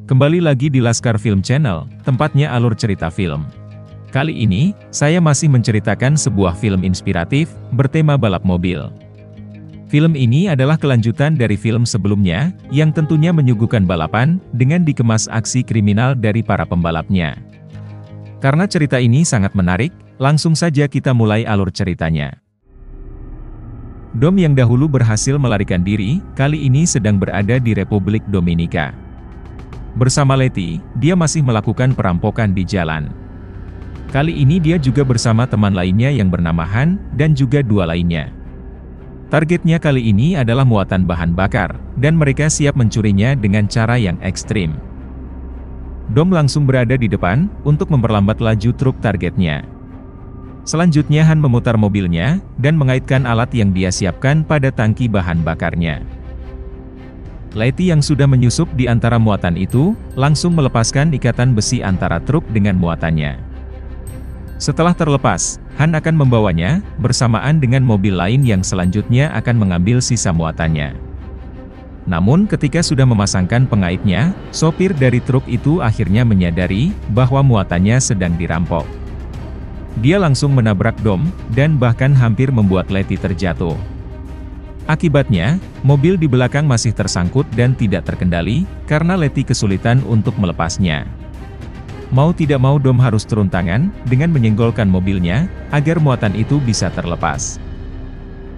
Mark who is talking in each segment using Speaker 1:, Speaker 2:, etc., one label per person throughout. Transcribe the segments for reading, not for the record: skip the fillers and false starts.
Speaker 1: Kembali lagi di Laskar Film Channel, tempatnya alur cerita film. Kali ini, saya masih menceritakan sebuah film inspiratif, bertema balap mobil. Film ini adalah kelanjutan dari film sebelumnya, yang tentunya menyuguhkan balapan, dengan dikemas aksi kriminal dari para pembalapnya. Karena cerita ini sangat menarik, langsung saja kita mulai alur ceritanya. Dom yang dahulu berhasil melarikan diri, kali ini sedang berada di Republik Dominika. Bersama Letty, dia masih melakukan perampokan di jalan. Kali ini dia juga bersama teman lainnya yang bernama Han, dan juga dua lainnya. Targetnya kali ini adalah muatan bahan bakar, dan mereka siap mencurinya dengan cara yang ekstrim. Dom langsung berada di depan, untuk memperlambat laju truk targetnya. Selanjutnya Han memutar mobilnya, dan mengaitkan alat yang dia siapkan pada tangki bahan bakarnya. Letty yang sudah menyusup di antara muatan itu, langsung melepaskan ikatan besi antara truk dengan muatannya. Setelah terlepas, Han akan membawanya, bersamaan dengan mobil lain yang selanjutnya akan mengambil sisa muatannya. Namun ketika sudah memasangkan pengaitnya, sopir dari truk itu akhirnya menyadari, bahwa muatannya sedang dirampok. Dia langsung menabrak Dom, dan bahkan hampir membuat Letty terjatuh. Akibatnya, mobil di belakang masih tersangkut dan tidak terkendali, karena Letty kesulitan untuk melepasnya. Mau tidak mau Dom harus turun tangan, dengan menyenggolkan mobilnya, agar muatan itu bisa terlepas.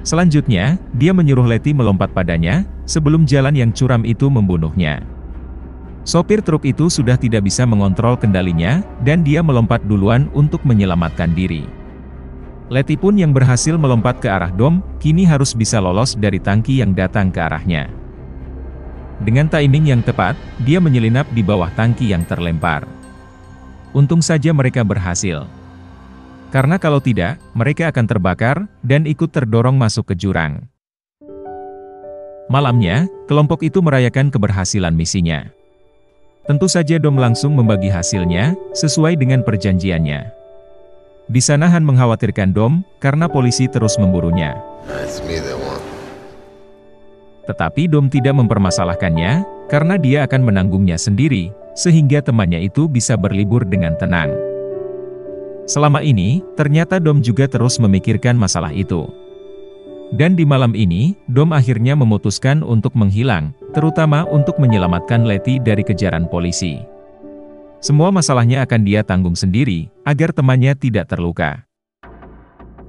Speaker 1: Selanjutnya, dia menyuruh Letty melompat padanya, sebelum jalan yang curam itu membunuhnya. Sopir truk itu sudah tidak bisa mengontrol kendalinya, dan dia melompat duluan untuk menyelamatkan diri. Letty pun yang berhasil melompat ke arah Dom, kini harus bisa lolos dari tangki yang datang ke arahnya. Dengan timing yang tepat, dia menyelinap di bawah tangki yang terlempar. Untung saja mereka berhasil. Karena kalau tidak, mereka akan terbakar, dan ikut terdorong masuk ke jurang. Malamnya, kelompok itu merayakan keberhasilan misinya. Tentu saja Dom langsung membagi hasilnya, sesuai dengan perjanjiannya. Di sana Han mengkhawatirkan Dom, karena polisi terus memburunya. Tetapi Dom tidak mempermasalahkannya, karena dia akan menanggungnya sendiri, sehingga temannya itu bisa berlibur dengan tenang. Selama ini, ternyata Dom juga terus memikirkan masalah itu. Dan di malam ini, Dom akhirnya memutuskan untuk menghilang, terutama untuk menyelamatkan Letty dari kejaran polisi. Semua masalahnya akan dia tanggung sendiri, agar temannya tidak terluka.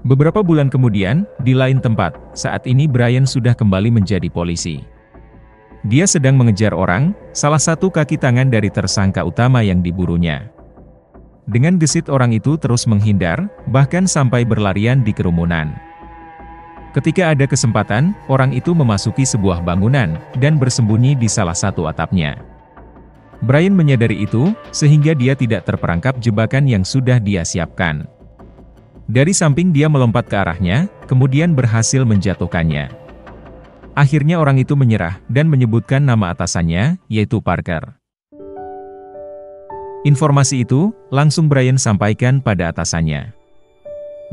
Speaker 1: Beberapa bulan kemudian, di lain tempat, saat ini Brian sudah kembali menjadi polisi. Dia sedang mengejar orang, salah satu kaki tangan dari tersangka utama yang diburunya. Dengan gesit orang itu terus menghindar, bahkan sampai berlarian di kerumunan. Ketika ada kesempatan, orang itu memasuki sebuah bangunan, dan bersembunyi di salah satu atapnya. Brian menyadari itu, sehingga dia tidak terperangkap jebakan yang sudah dia siapkan. Dari samping dia melompat ke arahnya, kemudian berhasil menjatuhkannya. Akhirnya orang itu menyerah, dan menyebutkan nama atasannya, yaitu Parker. Informasi itu, langsung Brian sampaikan pada atasannya.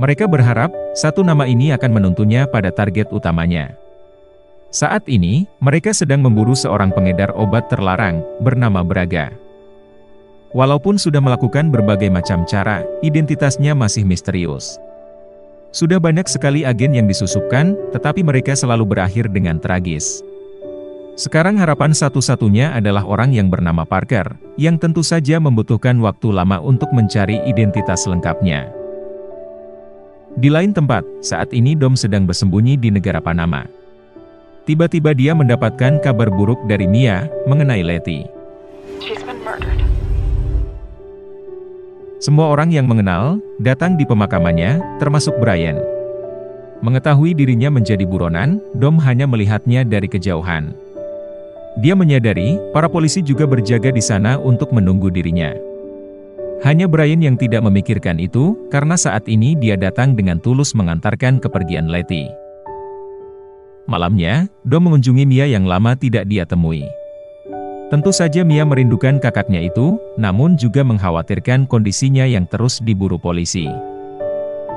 Speaker 1: Mereka berharap, satu nama ini akan menuntunnya pada target utamanya. Saat ini, mereka sedang memburu seorang pengedar obat terlarang, bernama Braga. Walaupun sudah melakukan berbagai macam cara, identitasnya masih misterius. Sudah banyak sekali agen yang disusupkan, tetapi mereka selalu berakhir dengan tragis. Sekarang harapan satu-satunya adalah orang yang bernama Parker, yang tentu saja membutuhkan waktu lama untuk mencari identitas lengkapnya. Di lain tempat, saat ini Dom sedang bersembunyi di negara Panama. Tiba-tiba dia mendapatkan kabar buruk dari Mia, mengenai Letty. Semua orang yang mengenal, datang di pemakamannya, termasuk Brian. Mengetahui dirinya menjadi buronan, Dom hanya melihatnya dari kejauhan. Dia menyadari, para polisi juga berjaga di sana untuk menunggu dirinya. Hanya Brian yang tidak memikirkan itu, karena saat ini dia datang dengan tulus mengantarkan kepergian Letty. Malamnya, Dom mengunjungi Mia yang lama tidak dia temui. Tentu saja Mia merindukan kakaknya itu, namun juga mengkhawatirkan kondisinya yang terus diburu polisi.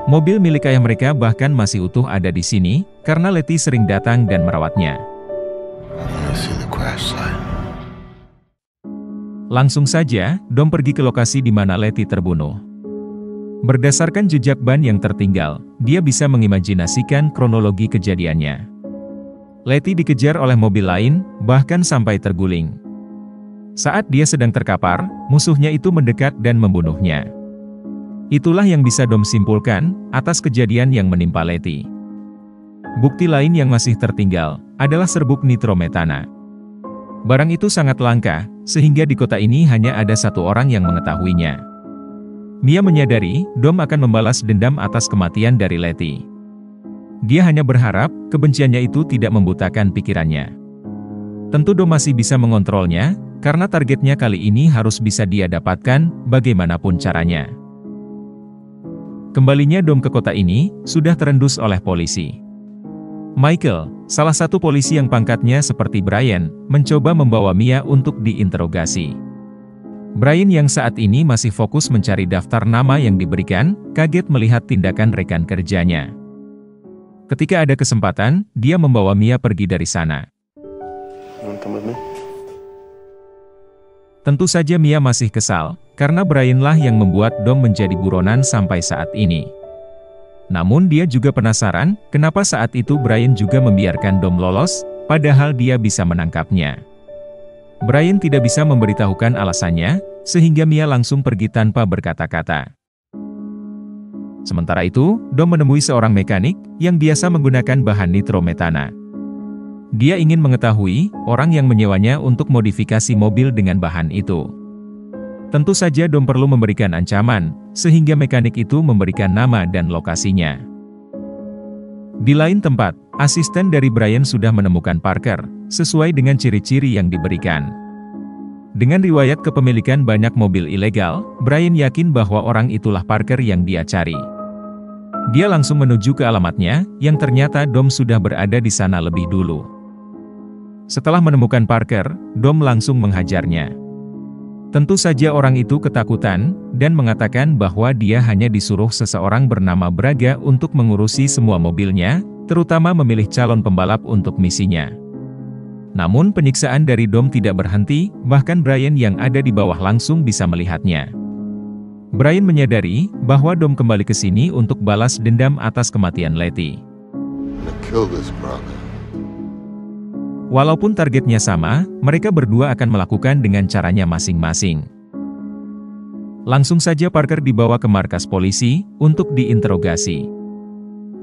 Speaker 1: Mobil milik ayah mereka bahkan masih utuh ada di sini, karena Letty sering datang dan merawatnya. Langsung saja, Dom pergi ke lokasi di mana Letty terbunuh. Berdasarkan jejak ban yang tertinggal, dia bisa mengimajinasikan kronologi kejadiannya. Letty dikejar oleh mobil lain, bahkan sampai terguling. Saat dia sedang terkapar, musuhnya itu mendekat dan membunuhnya. Itulah yang bisa Dom simpulkan atas kejadian yang menimpa Letty. Bukti lain yang masih tertinggal adalah serbuk nitrometana. Barang itu sangat langka, sehingga di kota ini hanya ada satu orang yang mengetahuinya. Mia menyadari Dom akan membalas dendam atas kematian dari Letty. Dia hanya berharap kebenciannya itu tidak membutakan pikirannya. Tentu Dom masih bisa mengontrolnya, karena targetnya kali ini harus bisa dia dapatkan bagaimanapun caranya. Kembalinya Dom ke kota ini sudah terendus oleh polisi. Michael, salah satu polisi yang pangkatnya seperti Brian, mencoba membawa Mia untuk diinterogasi. Brian yang saat ini masih fokus mencari daftar nama yang diberikan, kaget melihat tindakan rekan kerjanya. Ketika ada kesempatan, dia membawa Mia pergi dari sana. Tentu saja Mia masih kesal, karena Brian lah yang membuat Dom menjadi buronan sampai saat ini. Namun dia juga penasaran, kenapa saat itu Brian juga membiarkan Dom lolos, padahal dia bisa menangkapnya. Brian tidak bisa memberitahukan alasannya, sehingga Mia langsung pergi tanpa berkata-kata. Sementara itu, Dom menemui seorang mekanik, yang biasa menggunakan bahan nitrometana. Dia ingin mengetahui, orang yang menyewanya untuk modifikasi mobil dengan bahan itu. Tentu saja Dom perlu memberikan ancaman, sehingga mekanik itu memberikan nama dan lokasinya. Di lain tempat, asisten dari Brian sudah menemukan Parker, sesuai dengan ciri-ciri yang diberikan. Dengan riwayat kepemilikan banyak mobil ilegal, Brian yakin bahwa orang itulah Parker yang dia cari. Dia langsung menuju ke alamatnya, yang ternyata Dom sudah berada di sana lebih dulu. Setelah menemukan Parker, Dom langsung menghajarnya. Tentu saja orang itu ketakutan, dan mengatakan bahwa dia hanya disuruh seseorang bernama Braga untuk mengurusi semua mobilnya, terutama memilih calon pembalap untuk misinya. Namun penyiksaan dari Dom tidak berhenti, bahkan Brian yang ada di bawah langsung bisa melihatnya. Brian menyadari bahwa Dom kembali ke sini untuk balas dendam atas kematian Letty. Walaupun targetnya sama, mereka berdua akan melakukan dengan caranya masing-masing. Langsung saja Parker dibawa ke markas polisi untuk diinterogasi.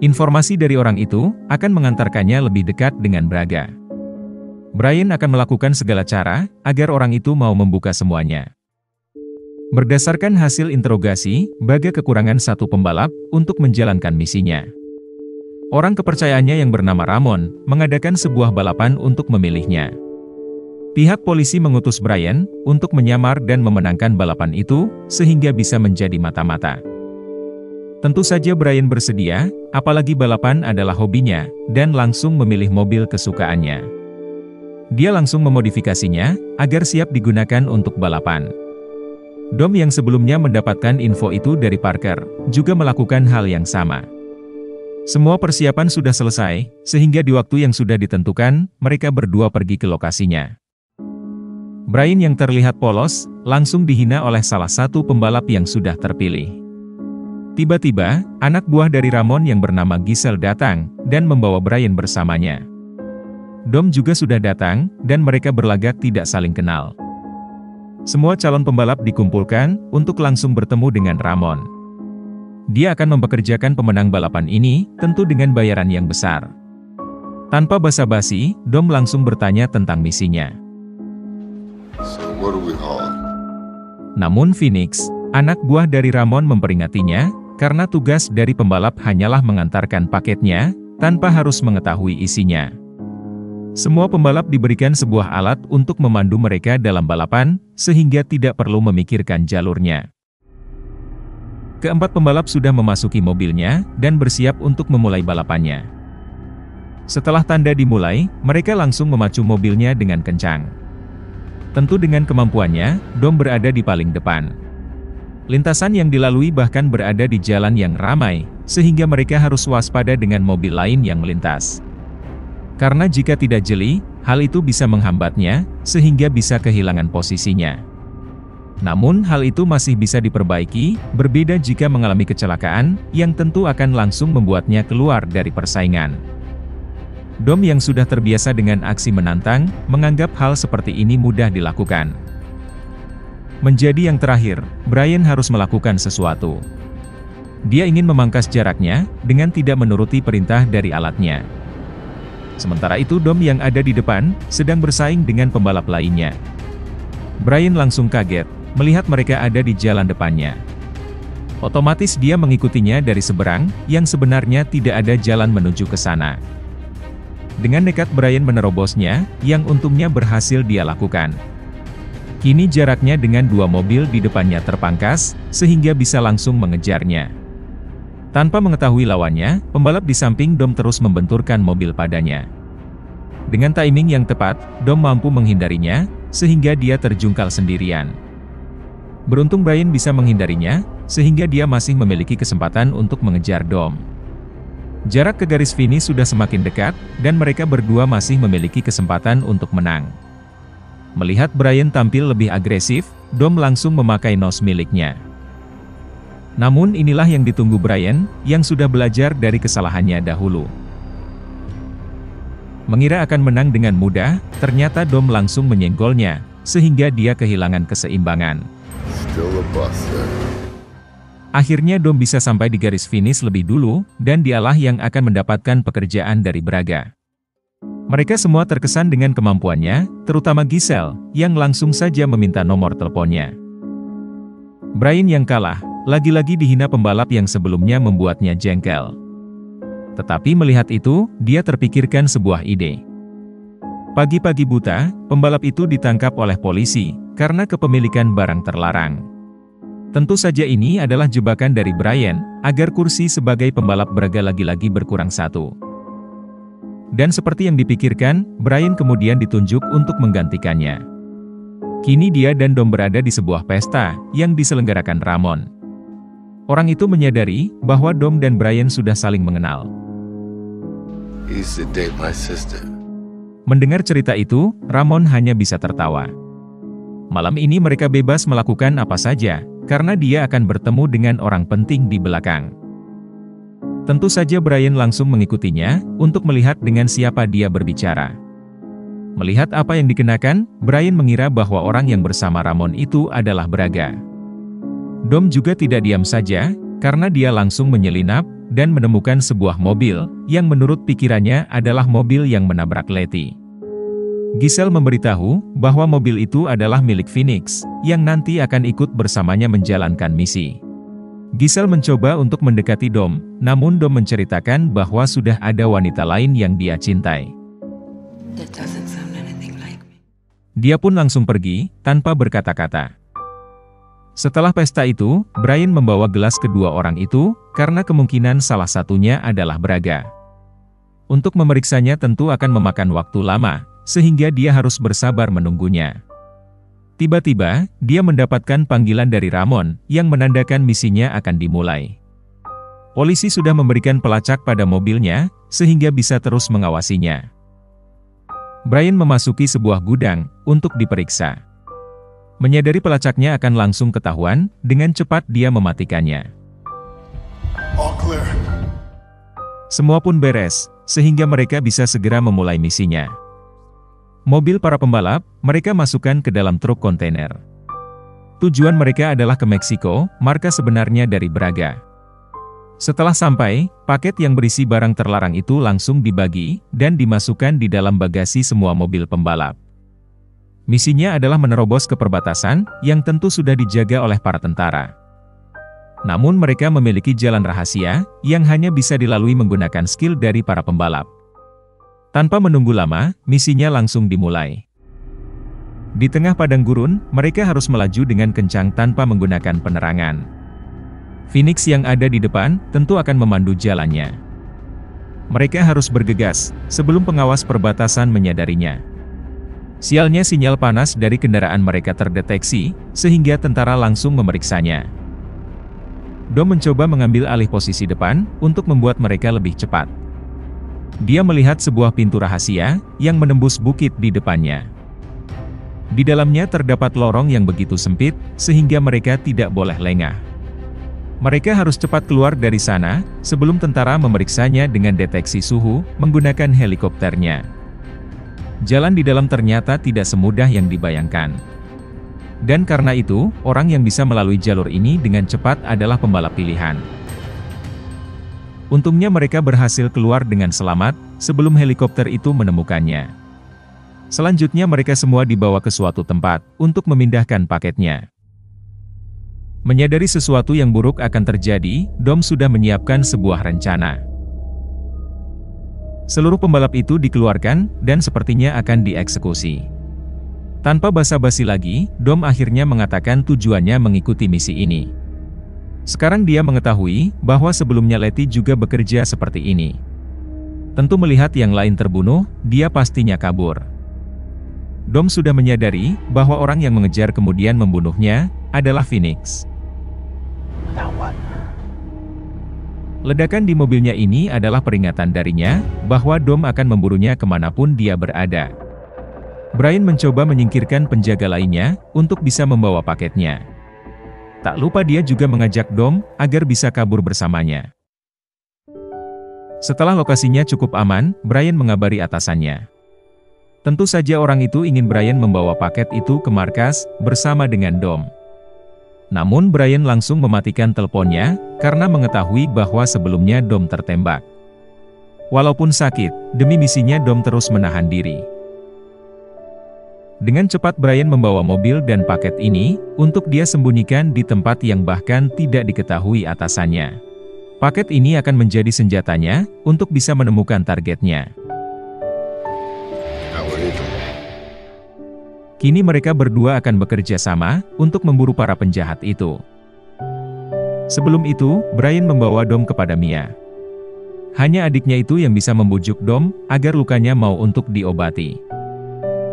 Speaker 1: Informasi dari orang itu akan mengantarkannya lebih dekat dengan Braga. Brian akan melakukan segala cara agar orang itu mau membuka semuanya. Berdasarkan hasil interogasi, Braga kekurangan satu pembalap untuk menjalankan misinya. Orang kepercayaannya yang bernama Ramon, mengadakan sebuah balapan untuk memilihnya. Pihak polisi mengutus Brian, untuk menyamar dan memenangkan balapan itu, sehingga bisa menjadi mata-mata. Tentu saja Brian bersedia, apalagi balapan adalah hobinya, dan langsung memilih mobil kesukaannya. Dia langsung memodifikasinya, agar siap digunakan untuk balapan. Dom yang sebelumnya mendapatkan info itu dari Parker, juga melakukan hal yang sama. Semua persiapan sudah selesai, sehingga di waktu yang sudah ditentukan, mereka berdua pergi ke lokasinya. Brian yang terlihat polos, langsung dihina oleh salah satu pembalap yang sudah terpilih. Tiba-tiba, anak buah dari Ramon yang bernama Giselle datang, dan membawa Brian bersamanya. Dom juga sudah datang, dan mereka berlagak tidak saling kenal. Semua calon pembalap dikumpulkan, untuk langsung bertemu dengan Ramon. Dia akan mempekerjakan pemenang balapan ini, tentu dengan bayaran yang besar. Tanpa basa-basi, Dom langsung bertanya tentang misinya. Namun Phoenix, anak buah dari Ramon memperingatinya, karena tugas dari pembalap hanyalah mengantarkan paketnya, tanpa harus mengetahui isinya. Semua pembalap diberikan sebuah alat untuk memandu mereka dalam balapan, sehingga tidak perlu memikirkan jalurnya. Keempat pembalap sudah memasuki mobilnya, dan bersiap untuk memulai balapannya. Setelah tanda dimulai, mereka langsung memacu mobilnya dengan kencang. Tentu dengan kemampuannya, Dom berada di paling depan. Lintasan yang dilalui bahkan berada di jalan yang ramai, sehingga mereka harus waspada dengan mobil lain yang melintas. Karena jika tidak jeli, hal itu bisa menghambatnya, sehingga bisa kehilangan posisinya. Namun hal itu masih bisa diperbaiki, berbeda jika mengalami kecelakaan, yang tentu akan langsung membuatnya keluar dari persaingan. Dom yang sudah terbiasa dengan aksi menantang, menganggap hal seperti ini mudah dilakukan. Menjadi yang terakhir, Brian harus melakukan sesuatu. Dia ingin memangkas jaraknya, dengan tidak menuruti perintah dari alatnya. Sementara itu Dom yang ada di depan, sedang bersaing dengan pembalap lainnya. Brian langsung kaget, melihat mereka ada di jalan depannya. Otomatis dia mengikutinya dari seberang, yang sebenarnya tidak ada jalan menuju ke sana. Dengan nekat Brian menerobosnya, yang untungnya berhasil dia lakukan. Kini jaraknya dengan dua mobil di depannya terpangkas, sehingga bisa langsung mengejarnya. Tanpa mengetahui lawannya, pembalap di samping Dom terus membenturkan mobil padanya. Dengan timing yang tepat, Dom mampu menghindarinya, sehingga dia terjungkal sendirian. Beruntung Brian bisa menghindarinya, sehingga dia masih memiliki kesempatan untuk mengejar Dom. Jarak ke garis finish sudah semakin dekat, dan mereka berdua masih memiliki kesempatan untuk menang. Melihat Brian tampil lebih agresif, Dom langsung memakai nos miliknya. Namun inilah yang ditunggu Brian, yang sudah belajar dari kesalahannya dahulu. Mengira akan menang dengan mudah, ternyata Dom langsung menyenggolnya, sehingga dia kehilangan keseimbangan. Akhirnya Dom bisa sampai di garis finish lebih dulu, dan dialah yang akan mendapatkan pekerjaan dari Braga. Mereka semua terkesan dengan kemampuannya, terutama Giselle, yang langsung saja meminta nomor teleponnya. Brian yang kalah, lagi-lagi dihina pembalap yang sebelumnya membuatnya jengkel. Tetapi melihat itu, dia terpikirkan sebuah ide. Pagi-pagi buta, pembalap itu ditangkap oleh polisi, karena kepemilikan barang terlarang. Tentu saja ini adalah jebakan dari Brian, agar kursi sebagai pembalap Braga lagi-lagi berkurang satu. Dan seperti yang dipikirkan, Brian kemudian ditunjuk untuk menggantikannya. Kini dia dan Dom berada di sebuah pesta, yang diselenggarakan Ramon. Orang itu menyadari, bahwa Dom dan Brian sudah saling mengenal. Mendengar cerita itu, Ramon hanya bisa tertawa. Malam ini mereka bebas melakukan apa saja, karena dia akan bertemu dengan orang penting di belakang. Tentu saja Brian langsung mengikutinya, untuk melihat dengan siapa dia berbicara. Melihat apa yang dikenakan, Brian mengira bahwa orang yang bersama Ramon itu adalah Braga. Dom juga tidak diam saja, karena dia langsung menyelinap, dan menemukan sebuah mobil, yang menurut pikirannya adalah mobil yang menabrak Letty. Giselle memberitahu, bahwa mobil itu adalah milik Phoenix, yang nanti akan ikut bersamanya menjalankan misi. Giselle mencoba untuk mendekati Dom, namun Dom menceritakan bahwa sudah ada wanita lain yang dia cintai. Dia pun langsung pergi, tanpa berkata-kata. Setelah pesta itu, Brian membawa gelas kedua orang itu, karena kemungkinan salah satunya adalah Braga. Untuk memeriksanya tentu akan memakan waktu lama, sehingga dia harus bersabar menunggunya. Tiba-tiba, dia mendapatkan panggilan dari Ramon, yang menandakan misinya akan dimulai. Polisi sudah memberikan pelacak pada mobilnya, sehingga bisa terus mengawasinya. Brian memasuki sebuah gudang, untuk diperiksa. Menyadari pelacaknya akan langsung ketahuan, dengan cepat dia mematikannya.
Speaker 2: All clear.
Speaker 1: Semua pun beres, sehingga mereka bisa segera memulai misinya. Mobil para pembalap, mereka masukkan ke dalam truk kontainer. Tujuan mereka adalah ke Meksiko, markas sebenarnya dari Braga. Setelah sampai, paket yang berisi barang terlarang itu langsung dibagi, dan dimasukkan di dalam bagasi semua mobil pembalap. Misinya adalah menerobos ke perbatasan, yang tentu sudah dijaga oleh para tentara. Namun mereka memiliki jalan rahasia, yang hanya bisa dilalui menggunakan skill dari para pembalap. Tanpa menunggu lama, misinya langsung dimulai. Di tengah padang gurun, mereka harus melaju dengan kencang tanpa menggunakan penerangan. Phoenix yang ada di depan, tentu akan memandu jalannya. Mereka harus bergegas, sebelum pengawas perbatasan menyadarinya. Sialnya sinyal panas dari kendaraan mereka terdeteksi, sehingga tentara langsung memeriksanya. Dom mencoba mengambil alih posisi depan, untuk membuat mereka lebih cepat. Dia melihat sebuah pintu rahasia, yang menembus bukit di depannya. Di dalamnya terdapat lorong yang begitu sempit, sehingga mereka tidak boleh lengah. Mereka harus cepat keluar dari sana, sebelum tentara memeriksanya dengan deteksi suhu, menggunakan helikopternya. Jalan di dalam ternyata tidak semudah yang dibayangkan. Dan karena itu, orang yang bisa melalui jalur ini dengan cepat adalah pembalap pilihan. Untungnya mereka berhasil keluar dengan selamat, sebelum helikopter itu menemukannya. Selanjutnya mereka semua dibawa ke suatu tempat, untuk memindahkan paketnya. Menyadari sesuatu yang buruk akan terjadi, Dom sudah menyiapkan sebuah rencana. Seluruh pembalap itu dikeluarkan, dan sepertinya akan dieksekusi. Tanpa basa-basi lagi, Dom akhirnya mengatakan tujuannya mengikuti misi ini. Sekarang dia mengetahui, bahwa sebelumnya Letty juga bekerja seperti ini. Tentu melihat yang lain terbunuh, dia pastinya kabur. Dom sudah menyadari, bahwa orang yang mengejar kemudian membunuhnya, adalah Phoenix. Ledakan di mobilnya ini adalah peringatan darinya, bahwa Dom akan memburunya kemanapun dia berada. Brian mencoba menyingkirkan penjaga lainnya, untuk bisa membawa paketnya. Tak lupa dia juga mengajak Dom, agar bisa kabur bersamanya. Setelah lokasinya cukup aman, Brian mengabari atasannya. Tentu saja orang itu ingin Brian membawa paket itu ke markas, bersama dengan Dom. Namun Brian langsung mematikan teleponnya, karena mengetahui bahwa sebelumnya Dom tertembak. Walaupun sakit, demi misinya Dom terus menahan diri. Dengan cepat Brian membawa mobil dan paket ini, untuk dia sembunyikan di tempat yang bahkan tidak diketahui atasannya. Paket ini akan menjadi senjatanya, untuk bisa menemukan targetnya. Kini mereka berdua akan bekerja sama, untuk memburu para penjahat itu. Sebelum itu, Brian membawa Dom kepada Mia. Hanya adiknya itu yang bisa membujuk Dom, agar lukanya mau untuk diobati.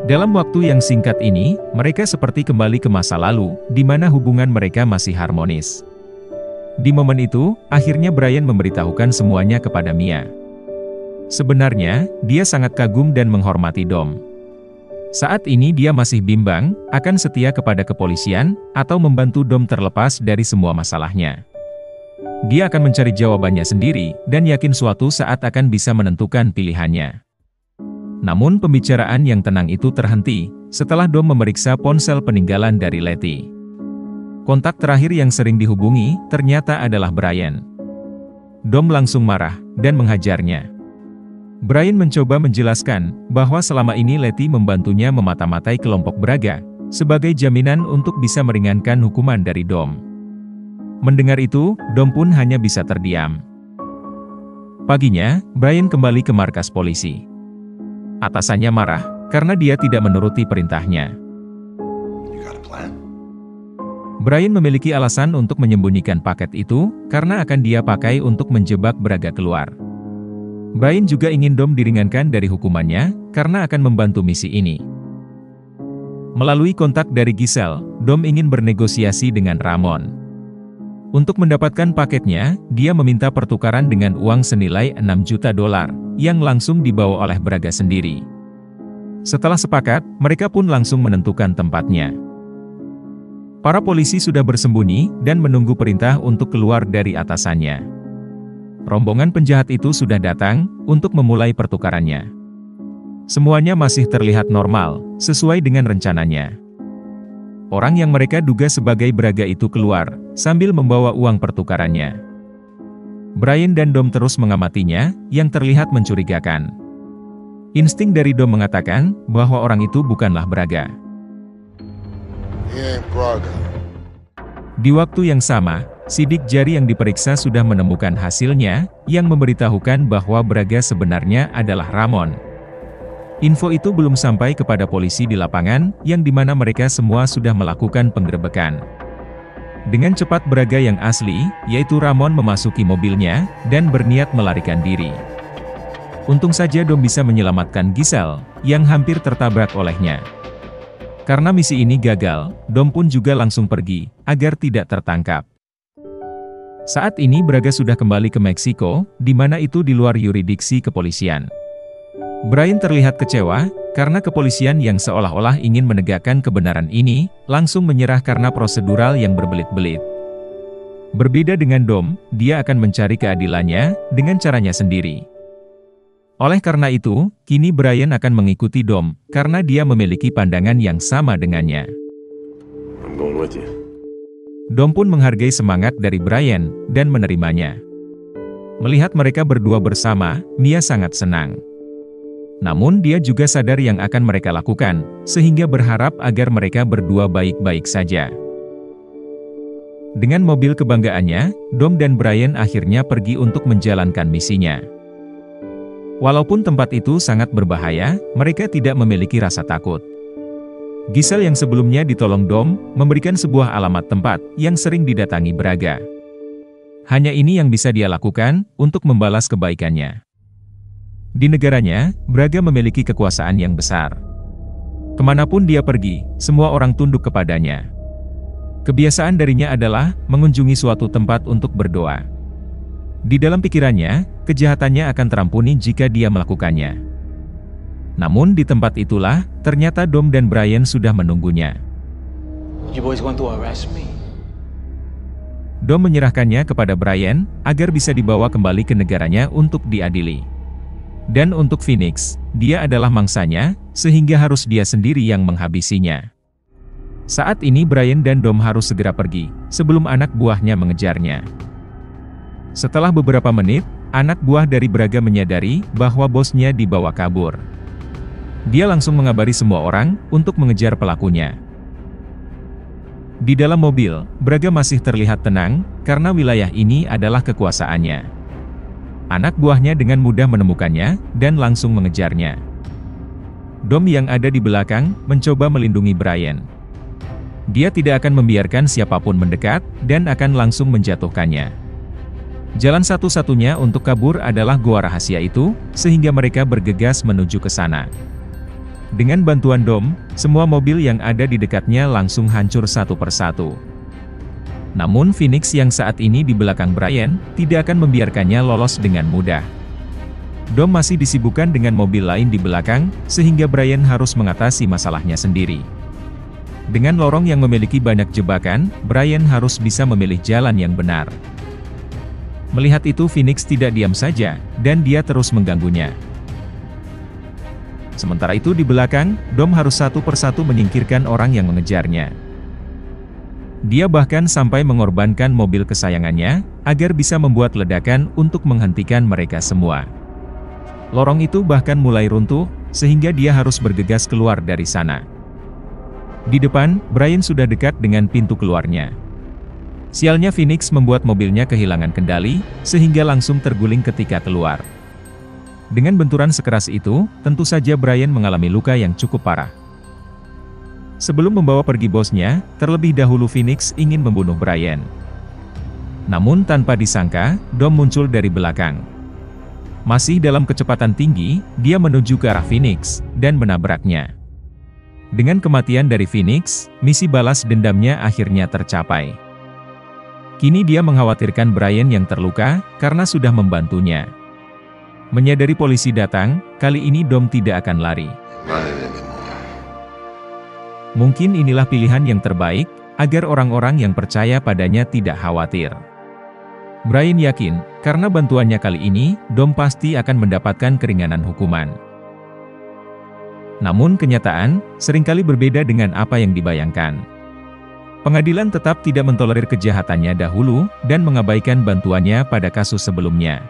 Speaker 1: Dalam waktu yang singkat ini, mereka seperti kembali ke masa lalu, di mana hubungan mereka masih harmonis. Di momen itu, akhirnya Brian memberitahukan semuanya kepada Mia. Sebenarnya, dia sangat kagum dan menghormati Dom. Saat ini dia masih bimbang, akan setia kepada kepolisian, atau membantu Dom terlepas dari semua masalahnya. Dia akan mencari jawabannya sendiri, dan yakin suatu saat akan bisa menentukan pilihannya. Namun pembicaraan yang tenang itu terhenti, setelah Dom memeriksa ponsel peninggalan dari Letty. Kontak terakhir yang sering dihubungi, ternyata adalah Brian. Dom langsung marah, dan menghajarnya. Brian mencoba menjelaskan, bahwa selama ini Letty membantunya memata-matai kelompok Braga, sebagai jaminan untuk bisa meringankan hukuman dari Dom. Mendengar itu, Dom pun hanya bisa terdiam. Paginya, Brian kembali ke markas polisi. Atasannya marah, karena dia tidak menuruti perintahnya. Brian memiliki alasan untuk menyembunyikan paket itu, karena akan dia pakai untuk menjebak Braga keluar. Brian juga ingin Dom diringankan dari hukumannya, karena akan membantu misi ini. Melalui kontak dari Giselle, Dom ingin bernegosiasi dengan Ramon. Untuk mendapatkan paketnya, dia meminta pertukaran dengan uang senilai $6 juta, yang langsung dibawa oleh Braga sendiri. Setelah sepakat, mereka pun langsung menentukan tempatnya. Para polisi sudah bersembunyi, dan menunggu perintah untuk keluar dari atasannya. Rombongan penjahat itu sudah datang, untuk memulai pertukarannya. Semuanya masih terlihat normal, sesuai dengan rencananya. Orang yang mereka duga sebagai Braga itu keluar, sambil membawa uang pertukarannya. Brian dan Dom terus mengamatinya, yang terlihat mencurigakan. Insting dari Dom mengatakan, bahwa orang itu bukanlah Braga. Di waktu yang sama, sidik jari yang diperiksa sudah menemukan hasilnya, yang memberitahukan bahwa Braga sebenarnya adalah Ramon. Info itu belum sampai kepada polisi di lapangan, yang dimana mereka semua sudah melakukan penggerebekan. Dengan cepat Braga yang asli, yaitu Ramon memasuki mobilnya, dan berniat melarikan diri. Untung saja Dom bisa menyelamatkan Giselle, yang hampir tertabrak olehnya. Karena misi ini gagal, Dom pun juga langsung pergi, agar tidak tertangkap. Saat ini Braga sudah kembali ke Meksiko, di mana itu di luar yurisdiksi kepolisian. Brian terlihat kecewa, karena kepolisian yang seolah-olah ingin menegakkan kebenaran ini, langsung menyerah karena prosedural yang berbelit-belit. Berbeda dengan Dom, dia akan mencari keadilannya, dengan caranya sendiri. Oleh karena itu, kini Brian akan mengikuti Dom, karena dia memiliki pandangan yang sama dengannya.
Speaker 2: I'm going with you.
Speaker 1: Dom pun menghargai semangat dari Brian, dan menerimanya. Melihat mereka berdua bersama, Mia sangat senang. Namun dia juga sadar yang akan mereka lakukan, sehingga berharap agar mereka berdua baik-baik saja. Dengan mobil kebanggaannya, Dom dan Brian akhirnya pergi untuk menjalankan misinya. Walaupun tempat itu sangat berbahaya, mereka tidak memiliki rasa takut. Giselle yang sebelumnya ditolong Dom, memberikan sebuah alamat tempat yang sering didatangi Braga. Hanya ini yang bisa dia lakukan untuk membalas kebaikannya. Di negaranya, Braga memiliki kekuasaan yang besar. Kemanapun dia pergi, semua orang tunduk kepadanya. Kebiasaan darinya adalah mengunjungi suatu tempat untuk berdoa. Di dalam pikirannya, kejahatannya akan terampuni jika dia melakukannya. Namun di tempat itulah, ternyata Dom dan Brian sudah menunggunya.
Speaker 3: You boys want to arrest me?
Speaker 1: Dom menyerahkannya kepada Brian, agar bisa dibawa kembali ke negaranya untuk diadili. Dan untuk Phoenix, dia adalah mangsanya, sehingga harus dia sendiri yang menghabisinya. Saat ini Brian dan Dom harus segera pergi, sebelum anak buahnya mengejarnya. Setelah beberapa menit, anak buah dari Braga menyadari bahwa bosnya dibawa kabur. Dia langsung mengabari semua orang untuk mengejar pelakunya. Di dalam mobil, Braga masih terlihat tenang, karena wilayah ini adalah kekuasaannya. Anak buahnya dengan mudah menemukannya, dan langsung mengejarnya. Dom yang ada di belakang, mencoba melindungi Brian. Dia tidak akan membiarkan siapapun mendekat, dan akan langsung menjatuhkannya. Jalan satu-satunya untuk kabur adalah gua rahasia itu, sehingga mereka bergegas menuju ke sana. Dengan bantuan Dom, semua mobil yang ada di dekatnya langsung hancur satu persatu. Namun Phoenix yang saat ini di belakang Brian, tidak akan membiarkannya lolos dengan mudah. Dom masih disibukkan dengan mobil lain di belakang, sehingga Brian harus mengatasi masalahnya sendiri. Dengan lorong yang memiliki banyak jebakan, Brian harus bisa memilih jalan yang benar. Melihat itu Phoenix tidak diam saja, dan dia terus mengganggunya. Sementara itu di belakang, Dom harus satu persatu menyingkirkan orang yang mengejarnya. Dia bahkan sampai mengorbankan mobil kesayangannya, agar bisa membuat ledakan untuk menghentikan mereka semua. Lorong itu bahkan mulai runtuh, sehingga dia harus bergegas keluar dari sana. Di depan, Brian sudah dekat dengan pintu keluarnya. Sialnya Phoenix membuat mobilnya kehilangan kendali, sehingga langsung terguling ketika keluar. Dengan benturan sekeras itu, tentu saja Brian mengalami luka yang cukup parah. Sebelum membawa pergi bosnya, terlebih dahulu Phoenix ingin membunuh Brian. Namun tanpa disangka, Dom muncul dari belakang. Masih dalam kecepatan tinggi, dia menuju ke arah Phoenix, dan menabraknya. Dengan kematian dari Phoenix, misi balas dendamnya akhirnya tercapai. Kini dia mengkhawatirkan Brian yang terluka, karena sudah membantunya. Menyadari polisi datang, kali ini Dom tidak akan lari. Mungkin inilah pilihan yang terbaik, agar orang-orang yang percaya padanya tidak khawatir. Brian yakin, karena bantuannya kali ini, Dom pasti akan mendapatkan keringanan hukuman. Namun kenyataan, seringkali berbeda dengan apa yang dibayangkan. Pengadilan tetap tidak mentolerir kejahatannya dahulu, dan mengabaikan bantuannya pada kasus sebelumnya.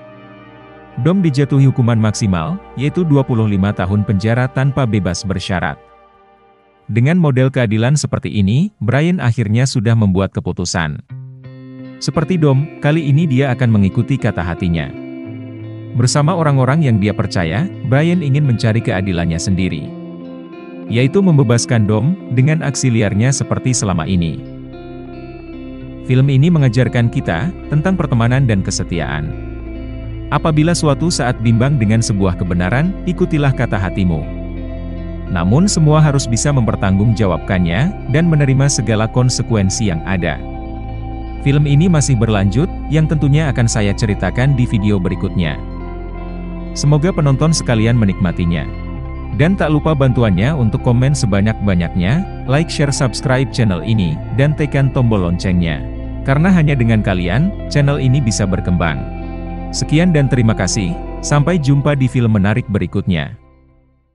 Speaker 1: Dom dijatuhi hukuman maksimal, yaitu 25 tahun penjara tanpa bebas bersyarat. Dengan model keadilan seperti ini, Brian akhirnya sudah membuat keputusan. Seperti Dom, kali ini dia akan mengikuti kata hatinya. Bersama orang-orang yang dia percaya, Brian ingin mencari keadilannya sendiri. Yaitu membebaskan Dom, dengan aksi liarnya seperti selama ini. Film ini mengajarkan kita, tentang pertemanan dan kesetiaan. Apabila suatu saat bimbang dengan sebuah kebenaran, ikutilah kata hatimu. Namun semua harus bisa mempertanggungjawabkannya, dan menerima segala konsekuensi yang ada. Film ini masih berlanjut, yang tentunya akan saya ceritakan di video berikutnya. Semoga penonton sekalian menikmatinya. Dan tak lupa bantuannya untuk komen sebanyak-banyaknya, like, share, subscribe channel ini, dan tekan tombol loncengnya. Karena hanya dengan kalian, channel ini bisa berkembang. Sekian dan terima kasih, sampai jumpa di film menarik berikutnya.